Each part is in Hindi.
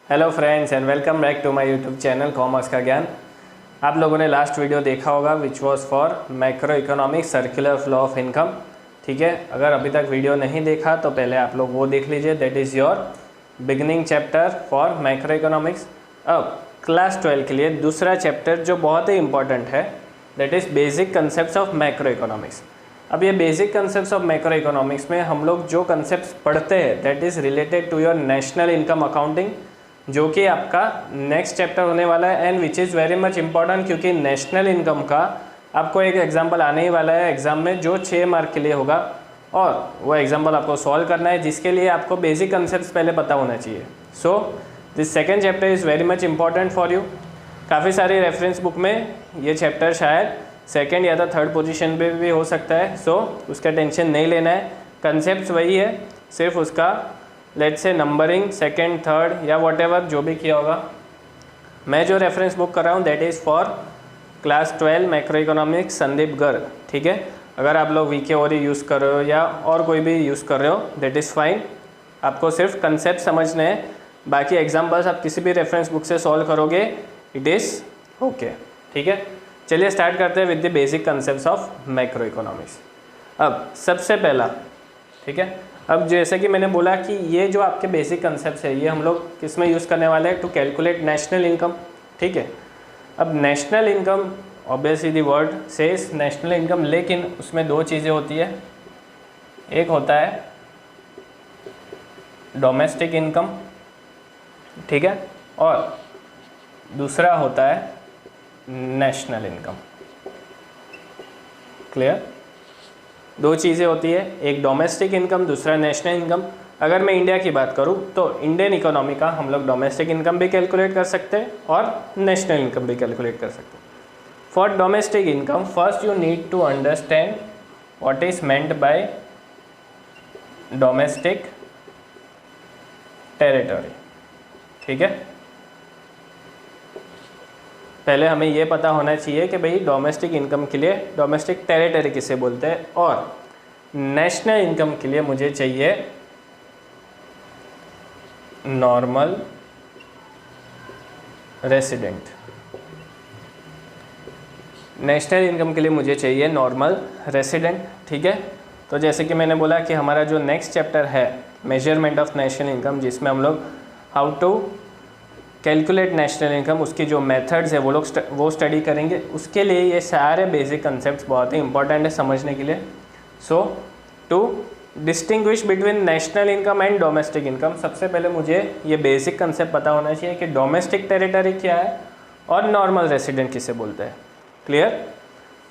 Hello friends and welcome back to my YouTube channel commerce का ज्ञान। आप लोगों ने लास्ट वीडियो देखा होगा which was for macro economics circular flow of income. ठीक है, अगर अभी तक वीडियो नहीं देखा तो पहले आप लोग वो देख लीजिए। That is your beginning chapter for macro economics. अब क्लास 12 के लिए दूसरा चैप्टर जो बहुत ही इंपॉर्टेंट है, that is basic concept of macro economics. अब ये basic concept of macro economics में हम लोग जो कंसेप्ट पढ़ते हैं that is related to your national income accounting, जो कि आपका नेक्स्ट चैप्टर होने वाला है and which is very much important, क्योंकि नेशनल इनकम का आपको एक एग्जांपल आने ही वाला है एग्जाम में जो 6 मार्क के लिए होगा, और वो एग्जांपल आपको सॉल्व करना है, जिसके लिए आपको बेसिक कंसेप्ट पहले पता होना चाहिए। So this second chapter is very much important for you. काफ़ी सारी रेफरेंस बुक में ये चैप्टर शायद सेकेंड या तो थर्ड पोजीशन पे भी हो सकता है। सो उसका टेंशन नहीं लेना है, कंसेप्ट वही है, सिर्फ उसका let's say numbering second third या व्हाटएवर जो भी किया होगा। मैं जो रेफरेंस बुक कर रहा हूँ that is for class 12 macro economics Sandeep Garg. ठीक है, अगर आप लोग वीके और यूज़ कर रहे हो या और कोई भी यूज़ कर रहे हो दैट इज़ फाइन, आपको सिर्फ कंसेप्ट समझने हैं, बाकी एग्जाम्पल्स आप किसी भी रेफरेंस बुक से सॉल्व करोगे, इट इज़ ओके। ठीक है, चलिए स्टार्ट करते हैं with the basic concept of macro economics. अब सबसे पहला, ठीक है, अब जैसे कि मैंने बोला कि ये जो आपके बेसिक कंसेप्ट है ये हम लोग किस में यूज़ करने वाले हैं, टू कैलकुलेट नेशनल इनकम। ठीक है, अब national income obviously the word says national income, लेकिन उसमें दो चीज़ें होती है, एक होता है डोमेस्टिक इनकम, ठीक है, और दूसरा होता है नेशनल इनकम। क्लियर? दो चीज़ें होती है, एक डोमेस्टिक इनकम, दूसरा नेशनल इनकम। अगर मैं इंडिया की बात करूँ तो इंडियन इकोनॉमी का हम लोग डोमेस्टिक इनकम भी कैलकुलेट कर सकते हैं और नेशनल इनकम भी कैलकुलेट कर सकते हैं। For domestic income first you need to understand what is meant by domestic territory. ठीक है, पहले हमें ये पता होना चाहिए कि भाई डोमेस्टिक इनकम के लिए डोमेस्टिक टेरिटरी किसे बोलते हैं, और नेशनल इनकम के लिए मुझे चाहिए नॉर्मल रेसिडेंट। नेशनल इनकम के लिए मुझे चाहिए नॉर्मल रेसिडेंट। ठीक है, तो जैसे कि मैंने बोला कि हमारा जो नेक्स्ट चैप्टर है मेजरमेंट ऑफ नेशनल इनकम, जिसमें हम लोग how to calculate national income, उसकी जो मेथड्स है वो स्टडी करेंगे। उसके लिए ये सारे बेसिक कंसेप्ट्स बहुत ही इंपॉर्टेंट है समझने के लिए। So to distinguish between national income and domestic income, सबसे पहले मुझे ये बेसिक कंसेप्ट पता होना चाहिए कि डोमेस्टिक टेरिटरी क्या है और नॉर्मल रेसिडेंट किसे बोलते हैं। क्लियर?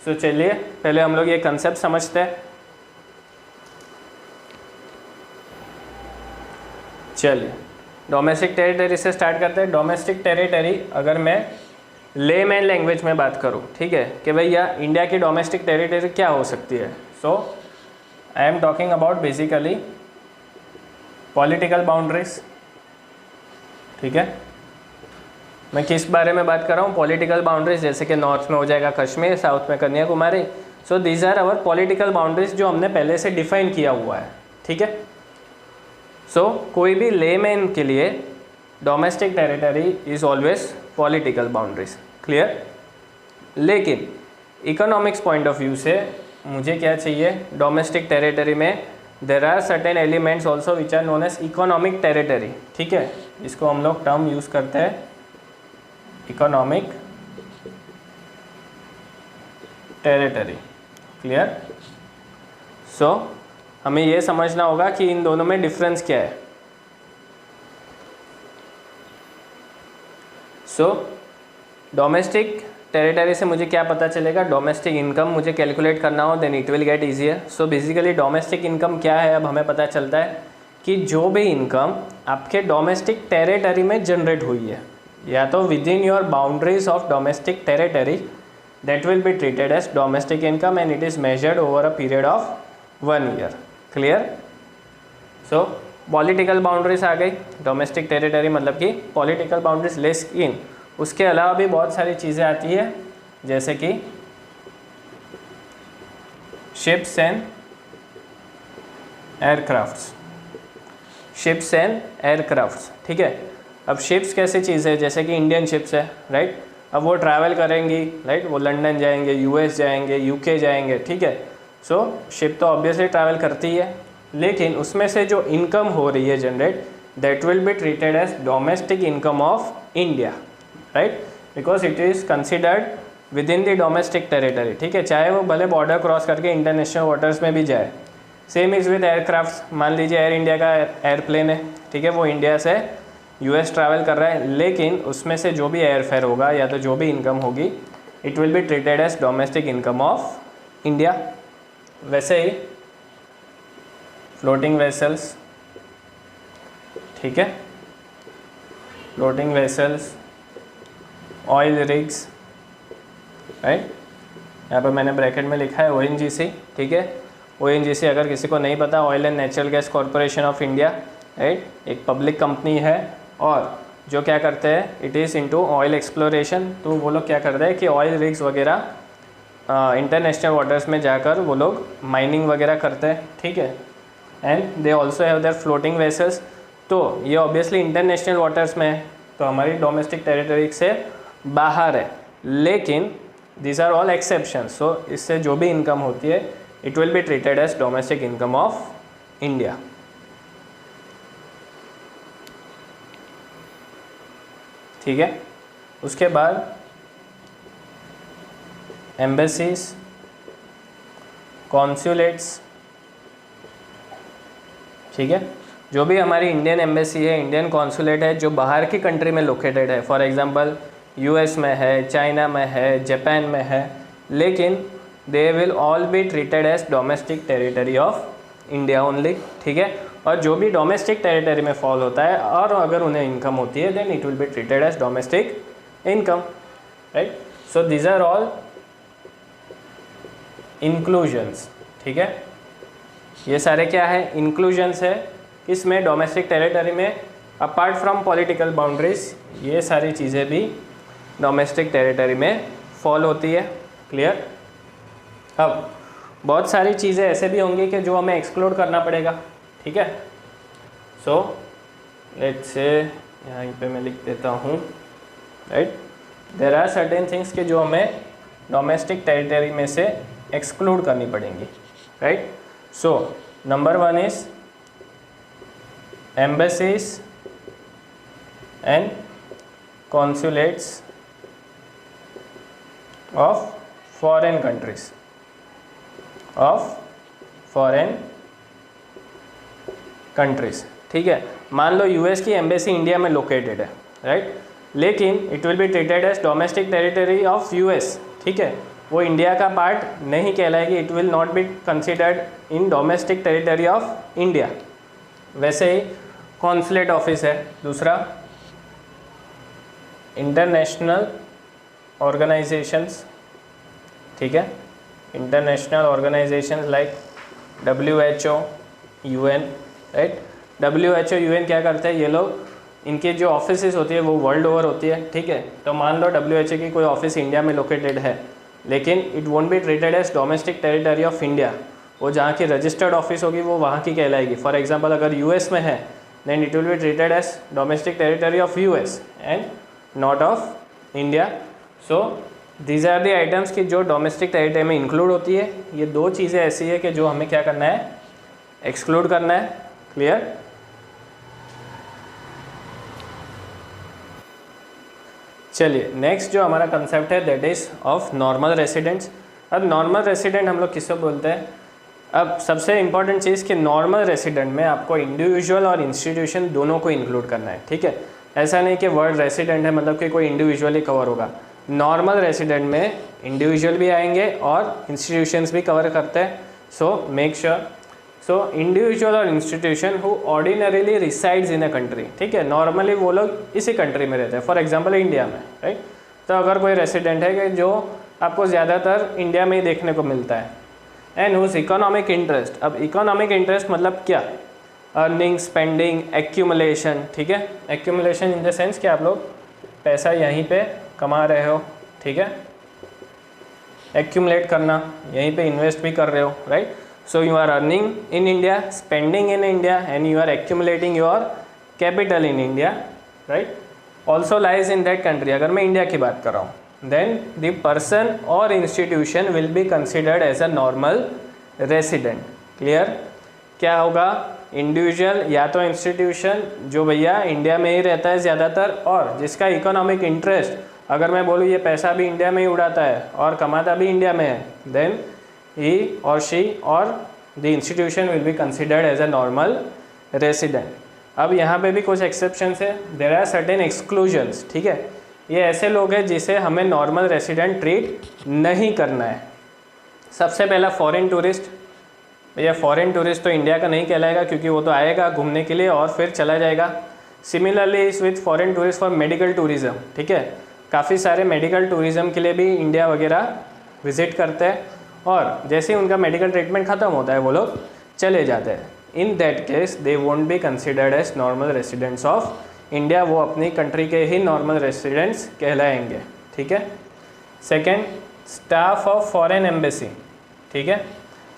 सो चलिए पहले हम लोग ये कंसेप्ट समझते हैं। चलिए डोमेस्टिक टेरिटरी से स्टार्ट करते हैं। डोमेस्टिक टेरिटरी अगर मैं लेमैन लैंग्वेज में बात करूं, ठीक है, कि भैया इंडिया की डोमेस्टिक टेरिटरी क्या हो सकती है, so I am talking about basically political boundaries. ठीक है, मैं किस बारे में बात कर रहा हूँ, पॉलिटिकल बाउंड्रीज, जैसे कि नॉर्थ में हो जाएगा कश्मीर, साउथ में Kanyakumari. So these are our political boundaries जो हमने पहले से डिफाइन किया हुआ है। ठीक है, सो कोई भी लेमैन के लिए domestic territory is always political boundaries. Clear? लेकिन इकोनॉमिक्स पॉइंट ऑफ व्यू से मुझे क्या चाहिए, डोमेस्टिक टेरिटरी में there are certain elements also which are known as economic territory. ठीक है, इसको हम लोग टर्म यूज़ करते हैं इकोनॉमिक टेरिटरी। क्लियर? सो हमें यह समझना होगा कि इन दोनों में डिफरेंस क्या है। सो डोमेस्टिक टेरिटरी से मुझे क्या पता चलेगा, डोमेस्टिक इनकम मुझे कैलकुलेट करना हो then it will get easier. So basically domestic income क्या है, अब हमें पता चलता है कि जो भी इनकम आपके डोमेस्टिक टेरिटरी में जनरेट हुई है, या तो within your boundaries of domestic territory, that will be treated as domestic income and it is measured over a period of 1 year. Clear? So political boundaries आ गई, डोमेस्टिक टेरिटरी मतलब कि पॉलिटिकल बाउंड्रीज, लेकिन उसके अलावा भी बहुत सारी चीज़ें आती है, जैसे कि ships and aircrafts. Ships and aircrafts. ठीक है, अब शिप्स कैसी चीज़ है, जैसे कि इंडियन शिप्स है, राइट। अब वो ट्रैवल करेंगी, राइट, वो लंदन जाएंगे, यूएस जाएंगे, यूके जाएंगे, ठीक है। सो शिप तो ऑब्वियसली ट्रैवल करती है, लेकिन उसमें से जो इनकम हो रही है generate, that will be treated as domestic income of India, right, because it is considered within the domestic territory, ठीक है, चाहे वो भले बॉर्डर क्रॉस करके इंटरनेशनल वाटर्स में भी जाए। सेम इज़ विद एयरक्राफ्ट, मान लीजिए एयर इंडिया का एयरप्लेन है, ठीक है, वो इंडिया से यूएस ट्रैवल कर रहा है, लेकिन उसमें से जो भी एयरफेयर होगा या तो जो भी इनकम होगी, it will be treated as domestic income of India. वैसे ही फ्लोटिंग वेसल्स, ठीक है, floating vessels, oil rigs, right, यहाँ पर मैंने ब्रैकेट में लिखा है ONGC, ठीक है। ONGC अगर किसी को नहीं पता, oil and natural gas corporation of India, right, एक पब्लिक कंपनी है और जो क्या करते हैं, it is into oil exploration. तो वो लोग क्या करते हैं कि ऑयल रिग्स वगैरह इंटरनेशनल वाटर्स में जाकर वो लोग माइनिंग वगैरह करते हैं, ठीक है। And they also have their floating vessels. तो ये ऑब्वियसली इंटरनेशनल वाटर्स में है, तो हमारी डोमेस्टिक टेरिटरी से बाहर है, लेकिन these are all exceptions. So इससे जो भी इनकम होती है, it will be treated as domestic income of India, ठीक है। उसके बाद एम्बेसीज, कॉन्सुलेट्स, ठीक है, जो भी हमारी इंडियन एम्बेसी है, इंडियन कॉन्सुलेट है, जो बाहर की कंट्री में लोकेटेड है, फॉर एग्जांपल यूएस में है, चाइना में है, जापान में है, लेकिन they will all be treated as domestic territory of India only, ठीक है। और जो भी डोमेस्टिक टेरिटरी में फॉल होता है और अगर उन्हें इनकम होती है, then it will be treated as domestic income, right. So these are all inclusions, ठीक है। ये सारे क्या है, इंक्लूजन्स है, इसमें डोमेस्टिक टेरिटरी में अपार्ट फ्रॉम पॉलिटिकल बाउंड्रीज, ये सारी चीज़ें भी डोमेस्टिक टेरिटरी में फॉल होती है, क्लियर। अब बहुत सारी चीज़ें ऐसे भी होंगी कि जो हमें एक्सक्लूड करना पड़ेगा, ठीक है। सो लेट्स से यहाँ पे मैं लिख देता हूँ, right, there are certain things के जो हमें डोमेस्टिक टेरिटरी में से एक्सक्लूड करनी पड़ेंगी, right. So number 1 is embassies and consulates of foreign countries, of foreign countries, ठीक है। मान लो यूएस की एम्बेसी इंडिया में लोकेटेड है, राइट, लेकिन it will be treated as domestic territory of US, ठीक है, वो इंडिया का पार्ट नहीं कहलाएगी, it will not be considered in domestic territory of India. वैसे ही कॉन्सुलेट ऑफिस है दूसरा, इंटरनेशनल ऑर्गेनाइजेशंस, ठीक है, international organisations like WHO, UN, right. WHO, UN क्या करते हैं ये लोग, इनके जो ऑफिसेज होती है वो वर्ल्ड ओवर होती है, ठीक है। तो मान लो WHO की कोई ऑफिस इंडिया में लोकेटेड है, लेकिन it won't be treated as domestic territory of India, वो जहाँ की रजिस्टर्ड ऑफिस होगी वो वहाँ की कहलाएगी। फॉर एग्जांपल अगर US में है, then it will be treated as domestic territory of US and not of India. So these are the items की जो डोमेस्टिक टेरिटरी में इंक्लूड होती है। ये दो चीज़ें ऐसी है कि जो हमें क्या करना है, एक्सक्लूड करना है, क्लियर। चलिए नेक्स्ट जो हमारा कंसेप्ट है that is of normal residents. अब नॉर्मल रेसिडेंट हम लोग किसको बोलते हैं। अब सबसे इम्पॉर्टेंट चीज़ कि नॉर्मल रेसिडेंट में आपको इंडिविजुअल और इंस्टीट्यूशन दोनों को इंक्लूड करना है, ठीक है। ऐसा नहीं कि वर्ड रेसिडेंट है मतलब कि कोई इंडिविजुअली कवर होगा। नॉर्मल रेसिडेंट में इंडिविजुअल भी आएंगे और इंस्टीट्यूशंस भी कवर करते हैं। So make sure, so individual और institution who ordinarily resides in a country, ठीक है, नॉर्मली वो लोग इसी कंट्री में रहते हैं, फॉर एग्जांपल इंडिया में, राइट। तो अगर कोई रेसिडेंट है कि जो आपको ज़्यादातर इंडिया में ही देखने को मिलता है, एंड हुज इकोनॉमिक इंटरेस्ट, अब इकोनॉमिक इंटरेस्ट मतलब क्या, अर्निंग, स्पेंडिंग, एक्यूमुलेशन, ठीक है। एक्यूमुलेशन इन द सेंस कि आप लोग पैसा यहीं पे कमा रहे हो, ठीक है, एक्यूमुलेट करना, यहीं पे इन्वेस्ट भी कर रहे हो, right. So you are earning in India, spending in India, and you are accumulating your capital in India, right? Also lies in that country, अगर मैं इंडिया की बात कर रहा हूँ, देन द पर्सन और institution will be considered as a normal resident. Clear? क्या होगा? इंडिविजुअल या तो इंस्टीट्यूशन जो भैया इंडिया में ही रहता है ज़्यादातर, और जिसका इकोनॉमिक इंटरेस्ट, अगर मैं बोलूँ ये पैसा भी इंडिया में ही उड़ाता है और कमाता भी इंडिया में है, देन ही और शी और the institution will be considered as a normal resident. अब यहाँ पे भी कुछ एक्सेप्शंस है, देयर आर सर्टेन एक्सक्लूजन्स। ठीक है, ये ऐसे लोग हैं जिसे हमें नॉर्मल रेसिडेंट ट्रीट नहीं करना है। सबसे पहला फॉरेन टूरिस्ट। भैया फॉरेन टूरिस्ट तो इंडिया का नहीं कहलाएगा, क्योंकि वो तो आएगा घूमने के लिए और फिर चला जाएगा। सिमिलरली इस with foreign tourist for medical tourism. ठीक है, काफ़ी सारे मेडिकल टूरिज़्म के लिए भी इंडिया वगैरह विज़िट करते हैं, और जैसे ही उनका मेडिकल ट्रीटमेंट ख़त्म होता है वो लोग चले जाते हैं। In that case they won't be considered as normal residents of India, वो अपनी कंट्री के ही नॉर्मल रेसिडेंट्स कहलाएंगे। ठीक है। Second, staff of foreign embassy. ठीक है,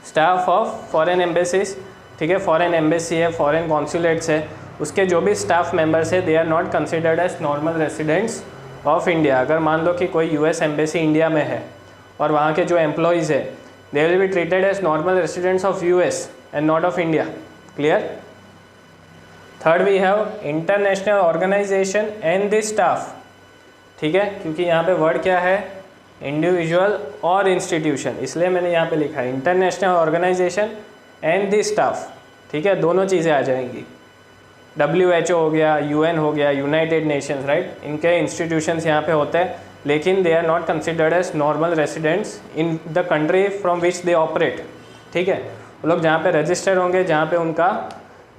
स्टाफ ऑफ फॉरेन एम्बेसीज। ठीक है, फॉरेन एम्बेसी है, फॉरेन कॉन्सुलेट्स है, उसके जो भी स्टाफ मेंबर्स है they are not considered as normal residents of India. अगर मान लो कि कोई यूएस एम्बेसी इंडिया में है और वहाँ के जो एम्प्लॉयज़ है they will be treated as normal residents of US and not of India. Clear? Third, we have international organisation and the staff. ठीक है, क्योंकि यहाँ पे वर्ड क्या है? इंडिविजुअल और इंस्टीट्यूशन, इसलिए मैंने यहाँ पे लिखा है international organisation and the staff. ठीक है, दोनों चीज़ें आ जाएंगी। WHO हो गया, UN हो गया, यूनाइटेड नेशंस, राइट, इनके इंस्टीट्यूशंस यहाँ पे होते हैं, लेकिन they are not considered as normal residents in the country from which they operate. ठीक है, वो लोग जहाँ पे रजिस्टर होंगे, जहाँ पे उनका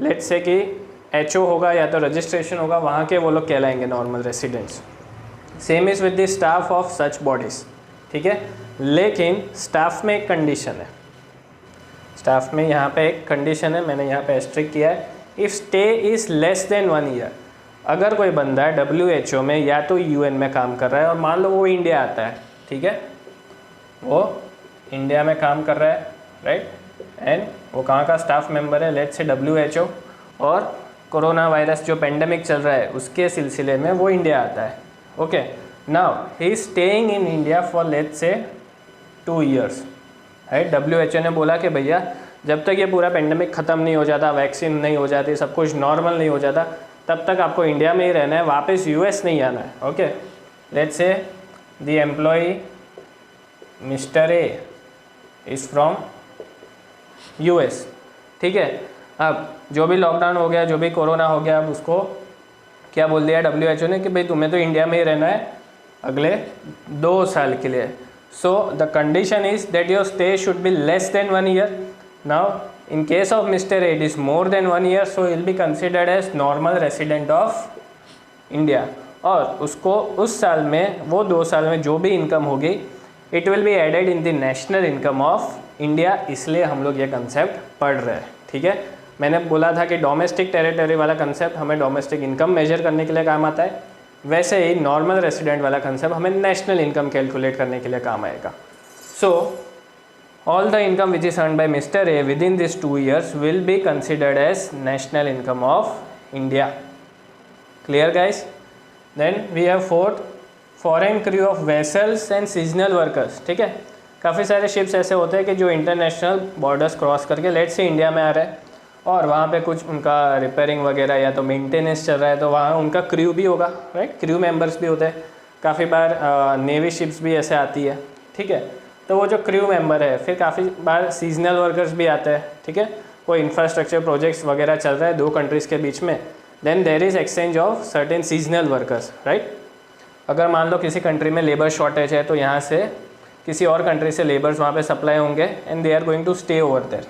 लेट्स से कि HO होगा या तो रजिस्ट्रेशन होगा, वहाँ के वो लोग कहलाएंगे normal residents. Same is with the staff of such bodies. ठीक है, लेकिन स्टाफ में एक कंडीशन है, स्टाफ में यहाँ पे एक कंडीशन है, मैंने यहाँ पे एस्ट्रिक किया है। If stay is less than 1 year, अगर कोई बंदा WHO में या तो UN में काम कर रहा है और मान लो वो इंडिया आता है, ठीक है, वो इंडिया में काम कर रहा है, राइट, एंड वो कहाँ का स्टाफ मेंबर है? लेट्स से WHO, और कोरोना वायरस जो पेंडेमिक चल रहा है उसके सिलसिले में वो इंडिया आता है। Okay, now he is staying in India for let's say 2 years, right. WHO ने बोला कि भैया जब तक ये पूरा पेंडेमिक ख़त्म नहीं हो जाता, वैक्सीन नहीं हो जाती, सब कुछ नॉर्मल नहीं हो जाता, तब तक आपको इंडिया में ही रहना है, वापस US नहीं आना है। Okay, let's say the employee mister A is from US। ठीक है, अब जो भी लॉकडाउन हो गया, जो भी कोरोना हो गया, अब उसको क्या बोल दिया WHO ने कि भाई तुम्हें तो इंडिया में ही रहना है अगले 2 साल के लिए। So the condition is that your stay should be less than 1 year. Now in case of mister A it is more than 1 year, so will be considered as normal resident of India. और उसको उस साल में, वो 2 साल में जो भी इनकम होगी, it will be added in the national income of India. इसलिए हम लोग ये कंसेप्ट पढ़ रहे हैं। ठीक है, मैंने बोला था कि डोमेस्टिक टेरिटरी वाला कंसेप्ट हमें डोमेस्टिक इनकम मेजर करने के लिए काम आता है, वैसे ही नॉर्मल रेसिडेंट वाला कंसेप्ट हमें नेशनल इनकम कैलकुलेट करने के लिए काम आएगा। So all the income which is earned by mister A within this 2 years will be considered as national income of India. Clear guys? Then we have fourth, foreign crew of vessels and seasonal workers. ठीक है, काफ़ी सारे शिप्स ऐसे होते हैं कि जो इंटरनेशनल बॉर्डर्स क्रॉस करके लेट से इंडिया में आ रहे हैं और वहाँ पे कुछ उनका रिपेयरिंग वगैरह या तो मेंटेनेंस चल रहा है, तो वहाँ उनका क्रू भी होगा, राइट, क्रू मेंबर्स भी होते हैं। काफ़ी बार नेवी शिप्स भी ऐसे आती है। ठीक है, तो वो जो क्रू मेंबर है, फिर काफ़ी बार सीजनल वर्कर्स भी आते हैं। ठीक है, कोई इंफ्रास्ट्रक्चर प्रोजेक्ट्स वगैरह चल रहा है 2 कंट्रीज़ के बीच में, then there is exchange of certain seasonal workers, right. अगर मान लो किसी कंट्री में लेबर शॉर्टेज है, तो यहाँ से किसी और कंट्री से लेबर्स वहाँ पे सप्लाई होंगे and they are going to stay over there.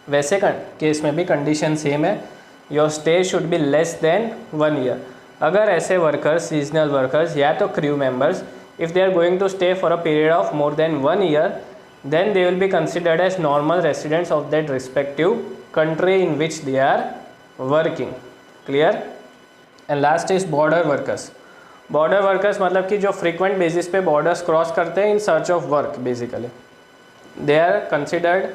वैसे केस में भी कंडीशन सेम है, your stay should be less than 1 year. अगर ऐसे वर्कर्स, सीजनल वर्कर्स या तो crew members, if they are going to stay for a period of more than 1 year, then they will be considered as normal residents of that respective country in which they are working. Clear? And last is border workers. Border workers मतलब कि जो फ्रीक्वेंट बेसिस पे बॉर्डर्स क्रॉस करते हैं in search of work, basically they are considered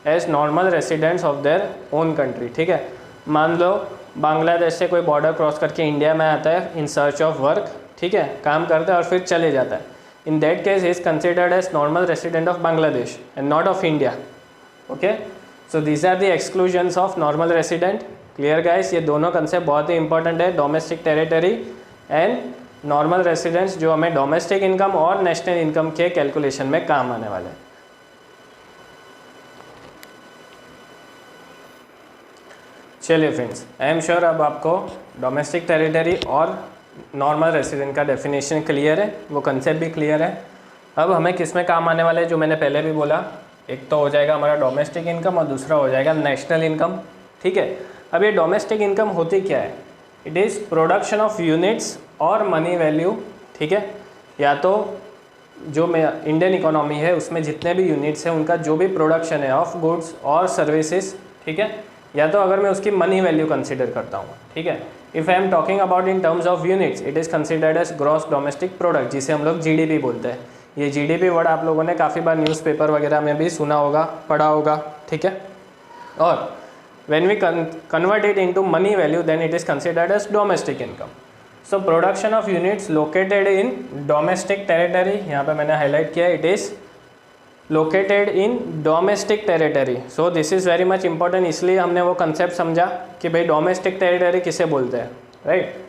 as normal residents of their own country. ठीक है, मान लो बांग्लादेश से कोई बॉर्डर क्रॉस करके इंडिया में आता है इन सर्च ऑफ वर्क, ठीक है, काम करता है और फिर चले जाता है, in that case is considered as normal resident of Bangladesh and not of India. Okay, so these are the exclusions of normal resident. Clear guys, ये दोनों कंसेप्ट बहुत ही इंपॉर्टेंट है, domestic territory and normal residents, जो हमें डोमेस्टिक इनकम और नेशनल इनकम के कैलकुलेशन में काम आने वाले हैं। चलिए फ्रेंड्स, आई एम श्योर अब आपको डोमेस्टिक टेरिटरी और नॉर्मल रेसिडेंट का डेफिनेशन क्लियर है, वो कंसेप्ट भी क्लियर है। अब हमें किस में काम आने वाले हैं, जो मैंने पहले भी बोला, एक तो हो जाएगा हमारा डोमेस्टिक इनकम और दूसरा हो जाएगा नेशनल इनकम। ठीक है, अब ये डोमेस्टिक इनकम होती क्या है? It is production of units और मनी वैल्यू। ठीक है, या तो जो इंडियन इकोनॉमी है उसमें जितने भी यूनिट्स हैं उनका जो भी प्रोडक्शन है ऑफ गुड्स और सर्विसेज, ठीक है, या तो अगर मैं उसकी मनी वैल्यू कंसीडर करता हूँ। ठीक है, if I am talking about in terms of units, it is considered as gross domestic product, जिसे हम लोग जीडीपी बोलते हैं। ये जीडीपी वर्ड आप लोगों ने काफ़ी बार न्यूज़पेपर वगैरह में भी सुना होगा, पढ़ा होगा। ठीक है, और when we convert it into money value, then it is considered as domestic income. So production of units located in domestic territory, यहाँ पे मैंने highlight किया, it is located in domestic territory. So this is very much important, इसलिए हमने वो concept समझा कि भाई domestic territory किसे बोलते हैं, right?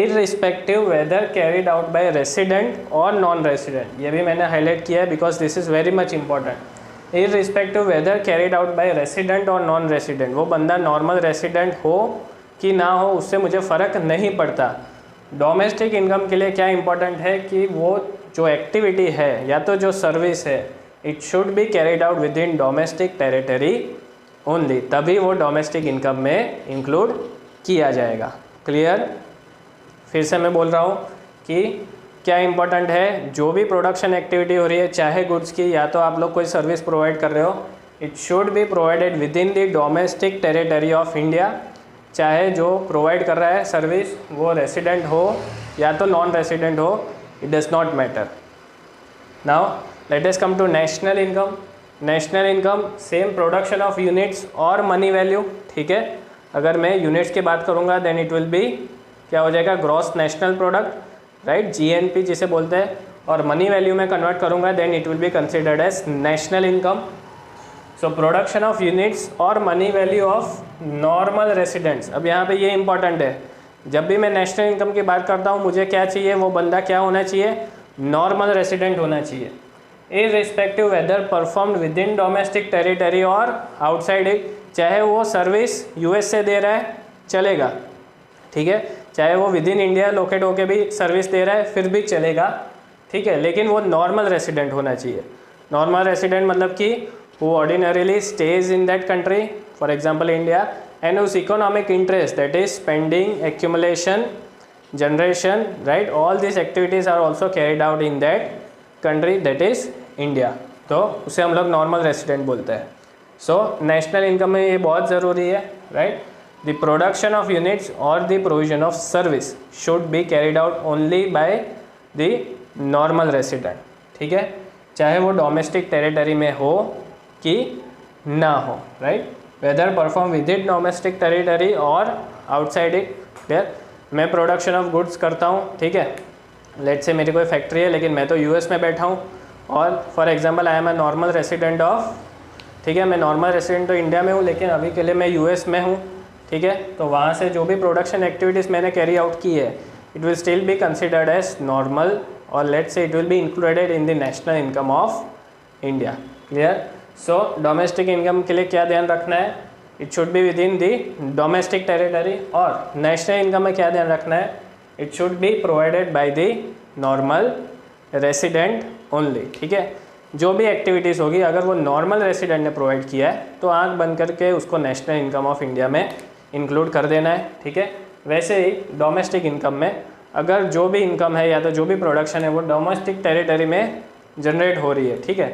Irrespective whether carried out by resident or non-resident, ये भी मैंने highlight किया है because this is very much important. Irrespective whether carried out by resident और नॉन रेसिडेंट, वो बंदा नॉर्मल रेसिडेंट हो कि ना हो उससे मुझे फ़र्क नहीं पड़ता। डोमेस्टिक इनकम के लिए क्या इंपॉर्टेंट है कि वो जो एक्टिविटी है या तो जो सर्विस है, it should be carried out with in domestic territory only, तभी वो डोमेस्टिक इनकम में इंक्लूड किया जाएगा। क्लियर? फिर से मैं बोल रहा हूँ कि क्या इंपॉर्टेंट है, जो भी प्रोडक्शन एक्टिविटी हो रही है, चाहे गुड्स की या तो आप लोग कोई सर्विस प्रोवाइड कर रहे हो, it should be provided with in the domestic territory of India. चाहे जो प्रोवाइड कर रहा है सर्विस वो रेसिडेंट हो या तो नॉन रेसिडेंट हो, it does not matter. Now let us come to national income. National income same production of units और मनी वैल्यू। ठीक है, अगर मैं यूनिट्स की बात करूँगा देन इट विल बी क्या हो जाएगा, gross national product, right, GNP जिसे बोलते हैं, और मनी वैल्यू में कन्वर्ट करूँगा then it will be considered as national income. So production of units और money value of normal residents. अब यहाँ पे ये इंपॉर्टेंट है, जब भी मैं नेशनल इनकम की बात करता हूँ मुझे क्या चाहिए, वो बंदा क्या होना चाहिए, नॉर्मल रेसिडेंट होना चाहिए, irrespective whether performed within domestic territory और आउटसाइड इट। चाहे वो सर्विस यूएस से दे रहा है चलेगा, ठीक है, चाहे वो विद इन इंडिया लोकेट होके भी सर्विस दे रहा है फिर भी चलेगा, ठीक है, लेकिन वो नॉर्मल रेसिडेंट होना चाहिए। नॉर्मल रेसिडेंट मतलब कि वो ordinarily stays in that country, for example India, and उस economic interest that is spending, accumulation, generation, right, all this activities are also carried out in that country that is India, तो उसे हम लोग नॉर्मल रेसिडेंट बोलते हैं। सो नेशनल इनकम में ये बहुत ज़रूरी है, right. The production of units or the provision of service should be carried out only by the normal resident। ठीक है, चाहे वो डोमेस्टिक टेरिटरी में हो कि ना हो, right, whether perform within domestic territory और आउटसाइड इट। क्लियर? मैं प्रोडक्शन ऑफ गुड्स करता हूँ, ठीक है, लेट से मेरी कोई फैक्ट्री है लेकिन मैं तो यूएस में बैठा हूँ, और for example I am a normal resident of, ठीक है, मैं नॉर्मल रेसिडेंट तो इंडिया में हूँ लेकिन अभी के लिए मैं यूएस में हूँ, ठीक है, तो वहाँ से जो भी प्रोडक्शन एक्टिविटीज़ मैंने कैरी आउट की है it will still be considered as normal, और let's say it will be included in the national income of India. Clear? So domestic income के लिए क्या ध्यान रखना है, it should be within the domestic territory, और नेशनल इनकम में क्या ध्यान रखना है, it should be provided by the normal resident only. ठीक है, जो भी एक्टिविटीज़ होगी अगर वो नॉर्मल रेसिडेंट ने प्रोवाइड किया है तो आंख बंद करके उसको नेशनल इनकम ऑफ इंडिया में इंक्लूड कर देना है। ठीक है, वैसे ही डोमेस्टिक इनकम में अगर जो भी इनकम है या तो जो भी प्रोडक्शन है वो डोमेस्टिक टेरिटरी में जनरेट हो रही है, ठीक है,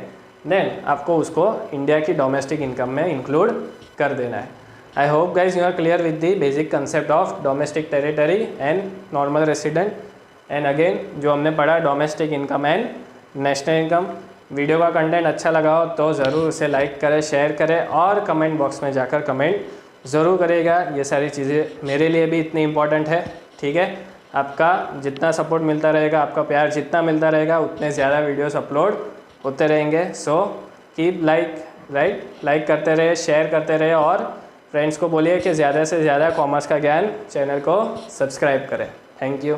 देन आपको उसको इंडिया की डोमेस्टिक इनकम में इंक्लूड कर देना है। I hope guys you are clear with the basic concept of domestic territory and normal resident. And again जो हमने पढ़ा domestic income and national income. Video का कंटेंट अच्छा लगा हो तो ज़रूर उसे लाइक करें, शेयर करें और कमेंट बॉक्स में जाकर कमेंट ज़रूर करिएगा। ये सारी चीज़ें मेरे लिए भी इतनी इम्पॉर्टेंट है, ठीक है। आपका जितना सपोर्ट मिलता रहेगा, आपका प्यार जितना मिलता रहेगा, उतने ज़्यादा वीडियोस अपलोड होते रहेंगे। सो कीप लाइक करते रहे, शेयर करते रहे और फ्रेंड्स को बोलिए कि ज़्यादा से ज़्यादा कॉमर्स का ज्ञान चैनल को सब्सक्राइब करें। Thank you.